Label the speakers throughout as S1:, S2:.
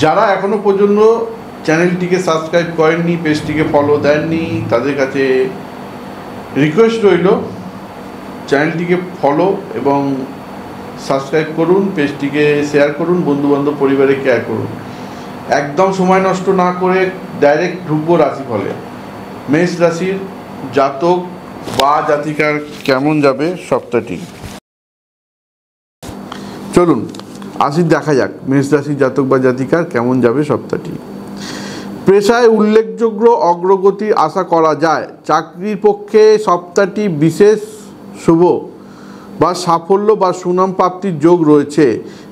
S1: যারা এখনো পর্যন্ত চ্যানেলটিকে সাবস্ক্রাইব করেননি, পেজটিকে ফলো দেননি, তাদের কাছে রিকোয়েস্ট রইল চ্যানেলটিকে ফলো এবং সাবস্ক্রাইব করুন, পেজটিকে শেয়ার করুন, বন্ধুবান্ধব পরিবারে শেয়ার করুন। একদম সময় নষ্ট না করে ডাইরেক্ট ঢুকবো রাশিফলে। মেষ রাশির জাতক বা জাতিকার কেমন যাবে সপ্তাহটি, চলুন আসি দেখা যাক মেষ রাশির জাতক বা জাতিকার কেমন যাবে সপ্তাহটি। পেশায় উল্লেখযোগ্য অগ্রগতির আশা করা যায়। চাকরির পক্ষে সপ্তাহটি বিশেষ শুভ বা সাফল্য বা সুনাম প্রাপ্তির যোগ রয়েছে।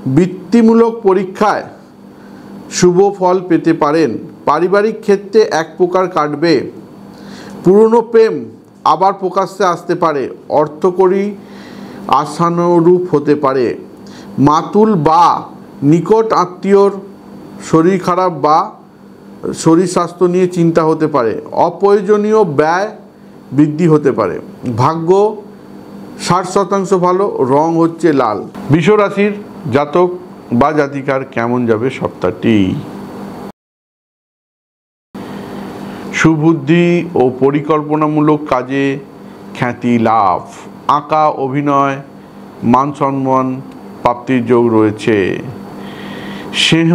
S1: বৃত্তিমূলক পরীক্ষায় শুভ ফল পেতে পারেন। পারিবারিক ক্ষেত্রে এক প্রকার কাটবে। পুরনো প্রেম আবার প্রকাশ্যে আসতে পারে। অর্থকরী আশানুরূপ হতে পারে। মাতুল বা নিকট আত্মীয়র শরীর খারাপ বা শরীর স্বাস্থ্য নিয়ে চিন্তা হতে পারে। অপ্রয়োজনীয় ব্যয় বৃদ্ধি হতে পারে। ভাগ্য 60% ভালো, রং হচ্ছে লাল। বৃষ রাশির জাতক বা জাতিকার কেমন যাবে সপ্তাহটি। সুবুদ্ধি ও পরিকল্পনামূলক কাজে খ্যাতি লাভ। আঁকা, অভিনয়, মান সম্মান প্রাপ্তির যোগ রয়েছে। স্নেহ,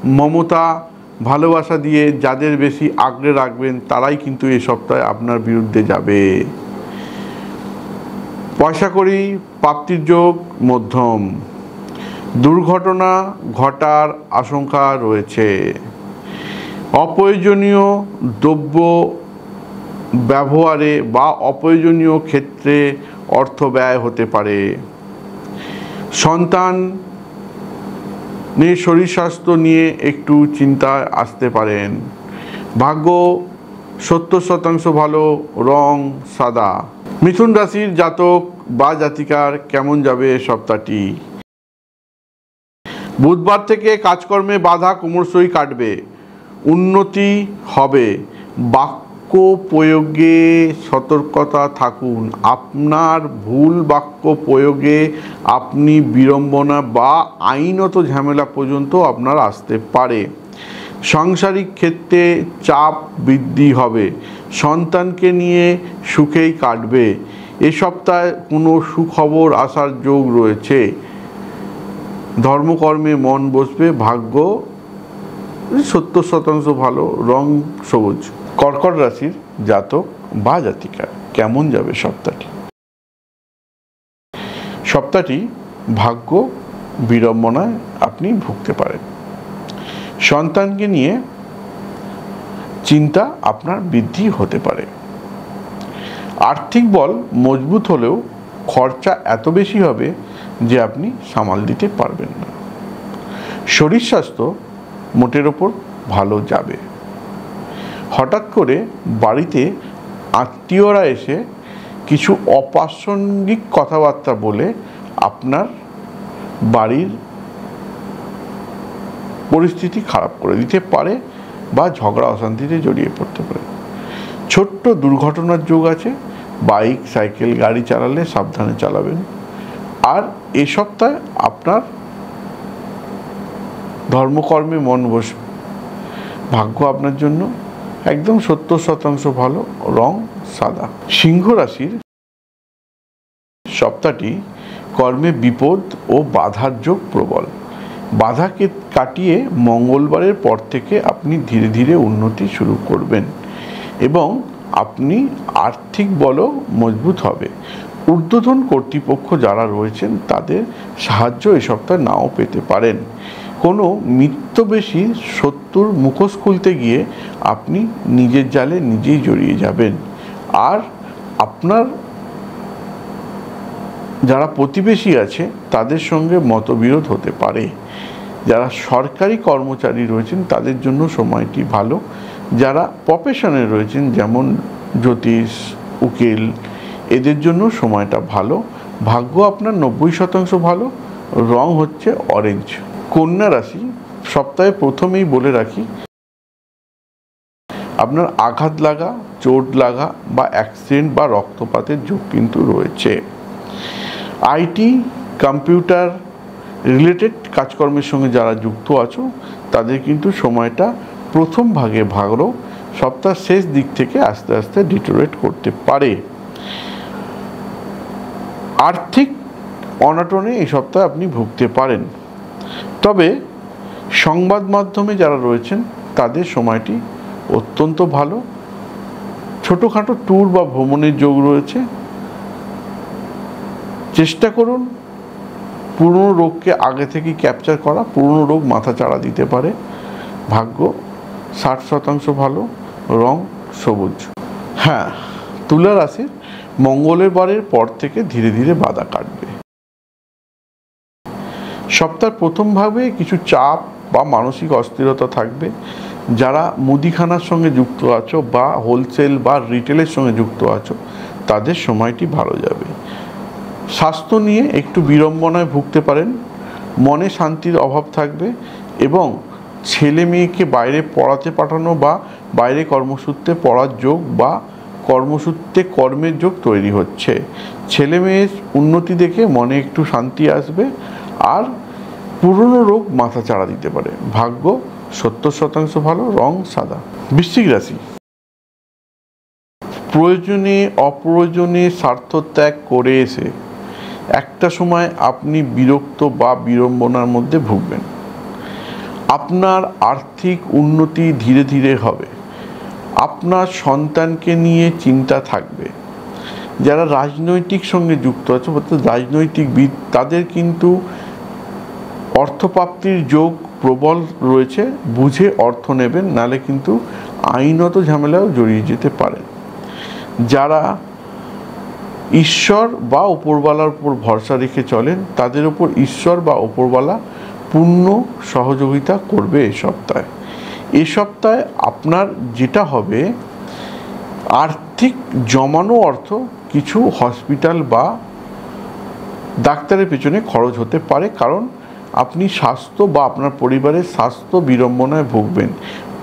S1: মমতা, ভালোবাসা দিয়ে যাদের বেশি আগলে রাখবেন তারাই কিন্তু এই সপ্তাহে আপনার বিরুদ্ধে যাবে। পয়সা কড়ি প্রাপ্তির যোগ মধ্যম। দুর্ঘটনা ঘটার আশঙ্কা রয়েছে। অপ্রয়োজনীয় দ্রব্য ব্যবহারে বা অপ্রয়োজনীয় ক্ষেত্রে অর্থ ব্যয় হতে পারে। সন্তানের শরীর স্বাস্থ্য নিয়ে একটু চিন্তায় আসতে পারেন। ভাগ্য 70% ভালো, রং সাদা। মিথুন রাশির জাতক বা জাতিকার কেমন যাবে সপ্তাহটি। বুধবার থেকে কাজকর্মে বাধা ক্রমশই কাটবে। উন্নতি হবে। বাক্য প্রয়োগে সতর্কতা থাকুন। আপনার ভুল বাক্য প্রয়োগে আপনি বিড়ম্বনা বা আইনত ঝামেলা পর্যন্ত আপনার আসতে পারে। সাংসারিক ক্ষেত্রে চাপ বৃদ্ধি হবে। সন্তানকে নিয়ে সুখেই কাটবে। এ সপ্তাহে কোনো সুখবর আসার যোগ রয়েছে। ধর্মকর্মে মন বসবে। ভাগ্য 70% ভালো, রং সবুজ। কর্কট রাশির জাতক বা জাতিকা কেমন যাবে সপ্তাহটি। সপ্তাহটি ভাগ্য বিড়ম্বনায় আপনি ভুগতে পারেন। সন্তানকে নিয়ে চিন্তা আপনার বৃদ্ধি হতে পারে। আর্থিক বল মজবুত হলেও খরচা এত বেশি হবে যে আপনি সামাল দিতে পারবেন না। শরীর স্বাস্থ্য মোটের ওপর ভালো যাবে। হঠাৎ করে বাড়িতে আত্মীয়রা এসে কিছু অপ্রাসঙ্গিক কথাবার্তা বলে আপনার বাড়ির পরিস্থিতি খারাপ করে দিতে পারে বা ঝগড়া অশান্তিতে জড়িয়ে পড়তে পারে। ছোট্ট দুর্ঘটনার যোগ আছে। বাইক, সাইকেল, গাড়ি চালালে সাবধানে চালাবেন। আর এ সপ্তাহে আপনার ধর্মকর্মে মন বসবে। ভাগ্য আপনার জন্য একদম 70% ভালো, রং সাদা। সিংহ রাশির সপ্তাহটি কর্মে বিপদ ও বাধার যোগ প্রবল। বাধাকে কাটিয়ে মঙ্গলবারের পর থেকে আপনি ধীরে ধীরে উন্নতি শুরু করবেন এবং আপনি আর্থিক বলও মজবুত হবে। ঊর্ধ্বতন কর্তৃপক্ষ যারা রয়েছেন তাদের সাহায্য এই সপ্তাহে নাও পেতে পারেন। কোনো মিত্রবেশী শত্রুর মুখোশ খুলতে গিয়ে আপনি নিজের জালে নিজেই জড়িয়ে যাবেন। আর আপনার যারা প্রতিবেশী আছে তাদের সঙ্গে মতবিরোধ হতে পারে। যারা সরকারি কর্মচারী রয়েছেন তাদের জন্য সময়টি ভালো। যারা প্রফেশনে রয়েছেন যেমন জ্যোতিষ, উকিল, এদের জন্য সময়টা ভালো। ভাগ্য আপনার 90% ভালো, রং হচ্ছে অরেঞ্জ। কন্যা রাশি সপ্তাহে প্রথমেই বলে রাখি আপনার আঘাত লাগা, চোট লাগা বা অ্যাক্সিডেন্ট বা রক্তপাতের যোগ কিন্তু রয়েছে। আইটি, কম্পিউটার রিলেটেড কাজকর্মের সঙ্গে যারা যুক্ত আছো তাদের কিন্তু সময়টা প্রথম ভাগে ভালো, সপ্তাহ শেষ দিক থেকে আস্তে আস্তে ডিটোরেট করতে পারে। আর্থিক অনটনে এই সপ্তাহে আপনি ভুগতে পারেন। তবে সংবাদ মাধ্যমে যারা রয়েছেন তাদের সময়টি অত্যন্ত ভালো। ছোটোখাটো ট্যুর বা ভ্রমণের যোগ রয়েছে। চেষ্টা করুন পুরনো রোগকে আগে থেকেই ক্যাপচার করা। পুরনো রোগ মাথা চাড়া দিতে পারে। ভাগ্য 60% ভালো, রং সবুজ। হ্যাঁ, তুলা রাশির মঙ্গলের বারের পর থেকে ধীরে ধীরে বাধা কাটবে। সপ্তাহের প্রথম ভাবে কিছু চাপ বা মানসিক অস্থিরতা থাকবে। যারা মুদিখানার সঙ্গে যুক্ত আছো বা হোলসেল বা রিটেলের সঙ্গে যুক্ত আছো তাদের সময়টি ভালো যাবে। স্বাস্থ্য নিয়ে একটু বিড়ম্বনায় ভুগতে পারেন। মনে শান্তির অভাব থাকবে এবং ছেলে মেয়েকে বাইরে পড়াতে পাঠানো বা বাইরে কর্মসূত্রে পড়ার যোগ বা কর্মসূত্রে কর্মের যোগ তৈরি হচ্ছে। ছেলে মেয়ের উন্নতি দেখে মনে একটু শান্তি আসবে। আর পুরনো রোগ মাথা চাড়া দিতে পারে। ভাগ্য 70% ভালো, রং সাদা। বৃশ্চিক রাশি, প্রয়োজনে অপ্রয়োজনে স্বার্থ ত্যাগ করে এসে একটা সময় আপনি বিরক্ত বা বিড়ম্বনার মধ্যে ভুগবেন। আপনার আর্থিক উন্নতি ধীরে ধীরে হবে। আপনার সন্তানকে নিয়ে চিন্তা থাকবে। যারা রাজনৈতিক সঙ্গে যুক্ত আছে অর্থাৎ রাজনৈতিকবিদ তাদের কিন্তু অর্থপ্রাপ্তির যোগ প্রবল রয়েছে। বুঝে অর্থ নেবেন, নালে কিন্তু আইনত ঝামেলাও জড়িয়ে যেতে পারেন। যারা ঈশ্বর বা উপরওয়ালার উপর ভরসা রেখে চলেন তাদের উপর ঈশ্বর বা উপরওয়ালা পূর্ণ সহযোগিতা করবে এই সপ্তাহে। এই সপ্তাহে আপনার যেটা হবে, আর্থিক জমানো অর্থ কিছু হসপিটাল বা ডাক্তারের পেছনে খরচ হতে পারে, কারণ আপনি স্বাস্থ্য বা আপনার পরিবারের স্বাস্থ্য বিড়ম্বনায় ভুগবেন।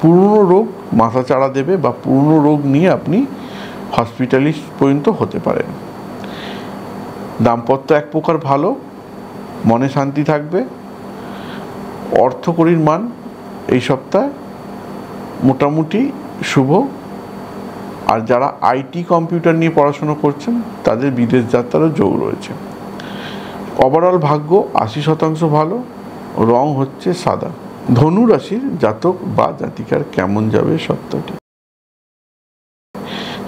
S1: পুরনো রোগ মাথা চাড়া দেবে বা পুরনো রোগ নিয়ে আপনি হসপিটালিস্ট পর্যন্ত হতে পারেন। দাম্পত্য এক প্রকার ভালো, মনে শান্তি থাকবে। অর্থকরীর মান এই সপ্তাহে মোটামুটি শুভ। আর যারা আইটি কম্পিউটার নিয়ে পড়াশোনা করছেন তাদের বিদেশ যাত্রারও যোগ রয়েছে। ওভারঅল ভাগ্য 80% ভালো, রং হচ্ছে সাদা। ধনু রাশির জাতক বা জাতিকার কেমন যাবে সপ্তাহটি?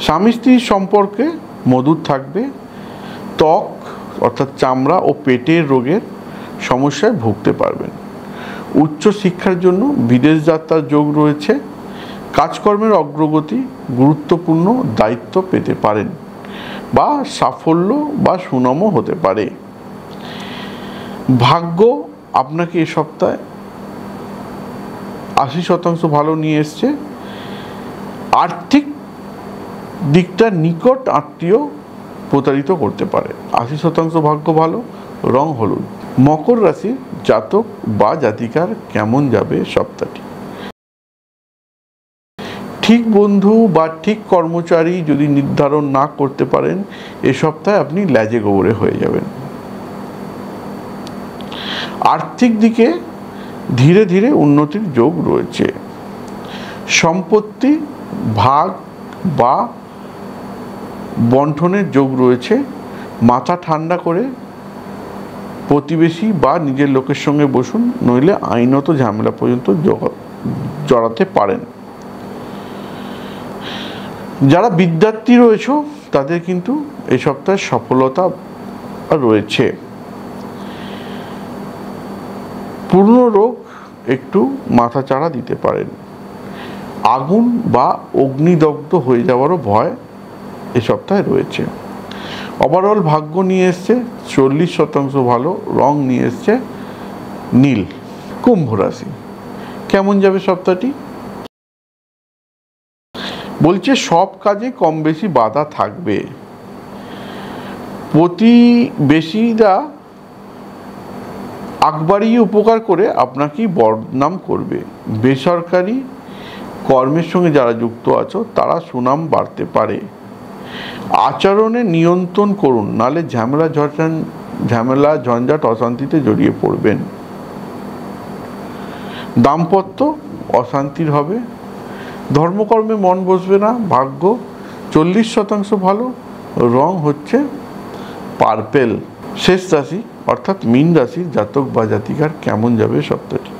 S1: স্বামী স্ত্রীর সম্পর্কে মধুর থাকবে। ত্বক অর্থাৎ চামড়া ও পেটের রোগের সমস্যায় ভুগতে পারবেন। উচ্চ শিক্ষার জন্য বিদেশ যাত্রার যোগ রয়েছে। কাজকর্মের অগ্রগতি, গুরুত্বপূর্ণ দায়িত্ব পেতে পারেন বা সাফল্য বা সুনামও হতে পারে। ভাগ্য আপনাকে এ সপ্তাহে 80% ভালো নিয়ে এসছে। আর্থিক দিকটা নিকট আত্মীয় প্রতারিত করতে পারে। 80% ভাগ্য ভালো, রং হলুদ। মকর রাশির জাতক বা জাতিকার কেমন যাবে সপ্তাহটি? ঠিক বন্ধু বা ঠিক কর্মচারী যদি নির্ধারণ না করতে পারেন এ সপ্তাহে আপনি ল্যাজে গোবরে হয়ে যাবেন। আর্থিক দিকে ধীরে ধীরে উন্নতির যোগ রয়েছে। সম্পত্তি ভাগ বা বন্টনের যোগ রয়েছে। মাথা ঠান্ডা করে প্রতিবেশী বা নিজের লোকের সঙ্গে বসুন, নইলে আইনত ঝামেলা পর্যন্ত জড়াতে পারেন। যারা বিদ্যার্থী রয়েছে তাদের কিন্তু এই সপ্তাহে সফলতা রয়েছে। পুরনো রোগ একটু মাথা চাড়া দিতে পারেন। আগুন বা অগ্নিদগ্ধ হয়ে যাওয়ারও ভয় এ সপ্তাহে রয়েছে। ওভারঅল ভাগ্য নিয়ে এসছে 40% ভালো, রং নিয়ে এসছে নীল। কুম্ভ রাশি কেমন যাবে সপ্তাহটি? বলছে সব কাজে কম বেশি বাধা থাকবে। প্রতিবেশীরা আকবারিয়ে উপকার করে আপনাকেই বদনাম করবে। বেসরকারি কর্মের সঙ্গে যারা যুক্ত আছো তারা সুনাম বাড়তে পারে। আচরণে নিয়ন্ত্রণ করুন, নালে ঝামেলা ঝঞ্ঝাট অশান্তিতে জড়িয়ে পড়বেন। দাম্পত্য অশান্তির হবে, ধর্মকর্মে মন বসবে না, ভাগ্য 40% ভালো, রং হচ্ছে পার্পেল। শেষ রাশি অর্থাৎ মীন রাশির জাতক বা জাতিকার কেমন যাবে সপ্তাহটি।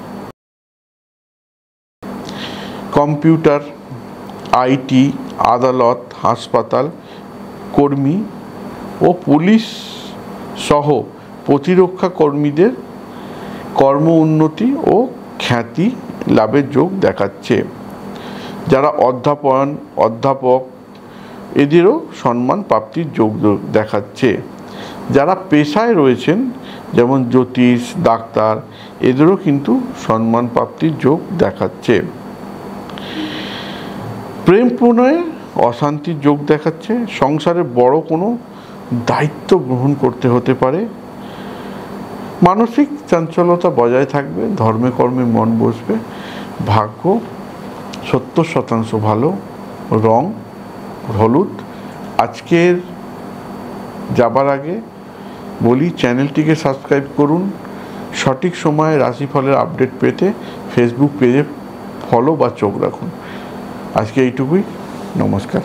S1: কম্পিউটার, আইটি, আদালত, হাসপাতাল কর্মী ও পুলিশ সহ প্রতিরক্ষা কর্মীদের কর্ম উন্নতি ও খ্যাতি লাভের যোগ দেখাচ্ছে। যারা অধ্যাপক এদেরও সম্মান প্রাপ্তির যোগ দেখাচ্ছে। যারা পেশায় রয়েছেন যেমন জ্যোতিষ, ডাক্তার এদেরও কিন্তু সম্মান প্রাপ্তির যোগ দেখাচ্ছে। প্রেম প্রণয়ে অশান্তির যোগ দেখাচ্ছে। সংসারে বড় কোনো দায়িত্ব গ্রহণ করতে হতে পারে। মানসিক চঞ্চলতা বজায় থাকবে, ধর্মে কর্মে মন বসবে, ভাগ্য 70% ভালো, রং হলুদ। আজকের যাবার আগে বলি চ্যানেলটিকে সাবস্ক্রাইব করুন। সঠিক সময়ে রাশিফলের আপডেট পেতে ফেসবুক পেজে ফলো বা চোখ রাখুন। আজকে এইটুকুই, নমস্কার।